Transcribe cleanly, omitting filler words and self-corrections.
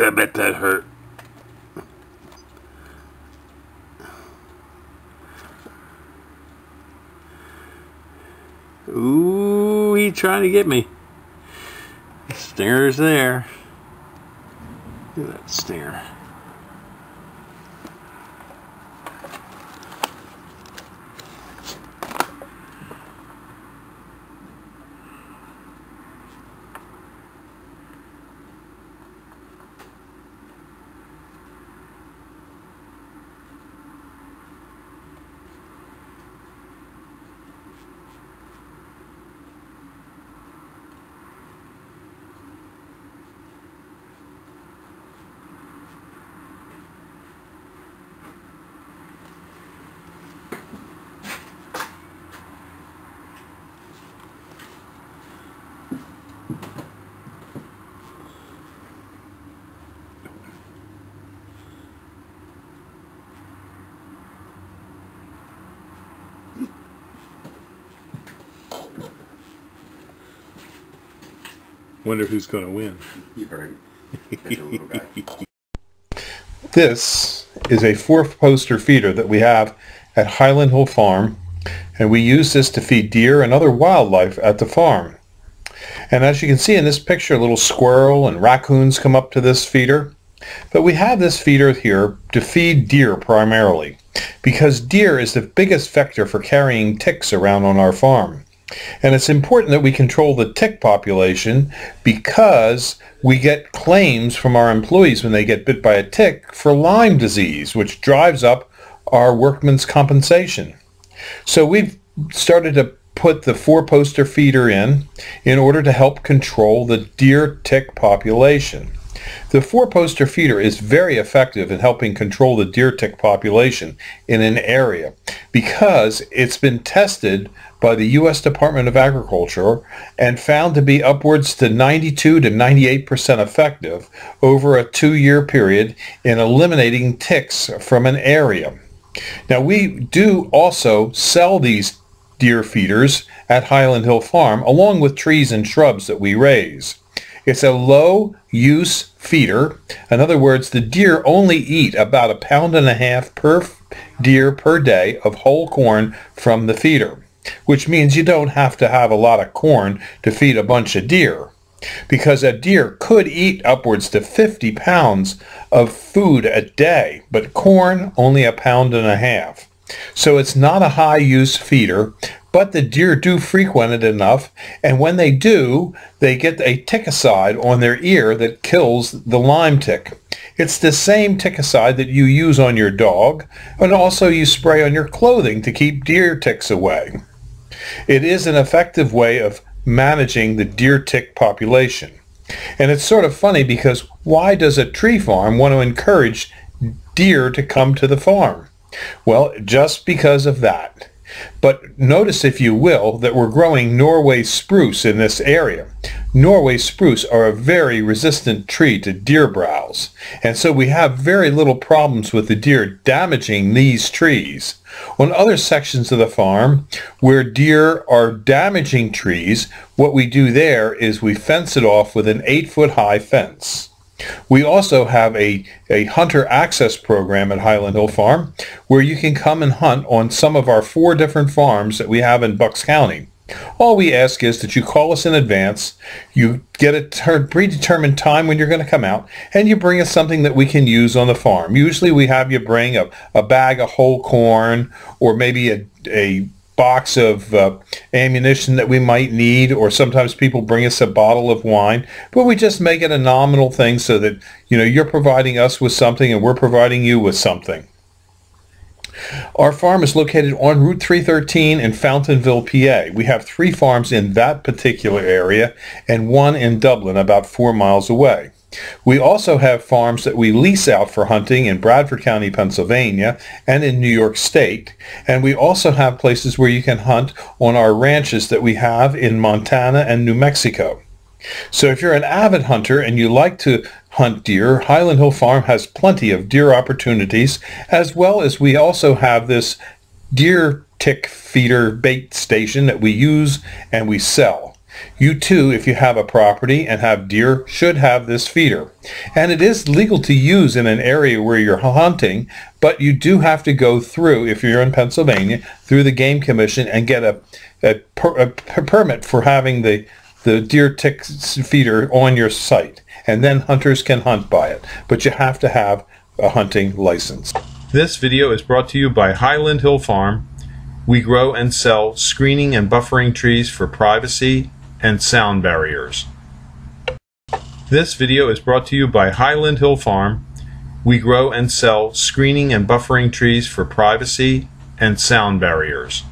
I bet that hurt. Ooh, he's trying to get me. The stinger's there. Look at that stinger. Wonder who's going to win. You're right. This is a 4-poster feeder that we have at Highland Hill Farm, and we use this to feed deer and other wildlife at the farm. And as you can see in this picture, a little squirrel and raccoons come up to this feeder. But we have this feeder here to feed deer primarily, because deer is the biggest vector for carrying ticks around on our farm. And it's important that we control the tick population, because we get claims from our employees when they get bit by a tick for Lyme disease, which drives up our workman's compensation. So we've started to put the 4-poster feeder in order to help control the deer tick population. The 4-poster feeder is very effective in helping control the deer tick population in an area, because it's been tested by the U.S. Department of Agriculture and found to be upwards to 92 to 98% effective over a 2-year period in eliminating ticks from an area. Now, we do also sell these deer feeders at Highland Hill Farm, along with trees and shrubs that we raise. It's a low-use feeder. In other words, the deer only eat about 1.5 pounds per deer per day of whole corn from the feeder, which means you don't have to have a lot of corn to feed a bunch of deer, because a deer could eat upwards to 50 pounds of food a day, but corn only 1.5 pounds. So it's not a high-use feeder, but the deer do frequent it enough, and when they do, they get a ticicide on their ear that kills the Lyme tick. It's the same ticicide that you use on your dog, and also you spray on your clothing to keep deer ticks away. It is an effective way of managing the deer tick population. And it's sort of funny, because why does a tree farm want to encourage deer to come to the farm? Well, just because of that. But notice, if you will, that we're growing Norway spruce in this area. Norway spruce are a very resistant tree to deer browse, and so we have very little problems with the deer damaging these trees. On other sections of the farm where deer are damaging trees, what we do there is we fence it off with an 8-foot-high fence. We also have a hunter access program at Highland Hill Farm, where you can come and hunt on some of our 4 different farms that we have in Bucks County. All we ask is that you call us in advance, you get a predetermined time when you're going to come out, and you bring us something that we can use on the farm. Usually we have you bring a bag of whole corn, or maybe a box of ammunition that we might need, or sometimes people bring us a bottle of wine, but we just make it a nominal thing so that, you know, you're providing us with something and we're providing you with something. Our farm is located on Route 313 in Fountainville, PA. We have 3 farms in that particular area and 1 in Dublin, about 4 miles away. We also have farms that we lease out for hunting in Bradford County, Pennsylvania, and in New York State. And we also have places where you can hunt on our ranches that we have in Montana and New Mexico. So if you're an avid hunter and you like to hunt deer, Highland Hill Farm has plenty of deer opportunities, as well as we also have this deer tick feeder bait station that we use and we sell. You too, if you have a property and have deer, should have this feeder. And it is legal to use in an area where you're hunting, but you do have to go through, if you're in Pennsylvania, through the Game Commission and get a permit for having the deer tick feeder on your site. And then hunters can hunt by it. But you have to have a hunting license. This video is brought to you by Highland Hill Farm. We grow and sell screening and buffering trees for privacy and sound barriers. This video is brought to you by Highland Hill Farm. We grow and sell screening and buffering trees for privacy and sound barriers.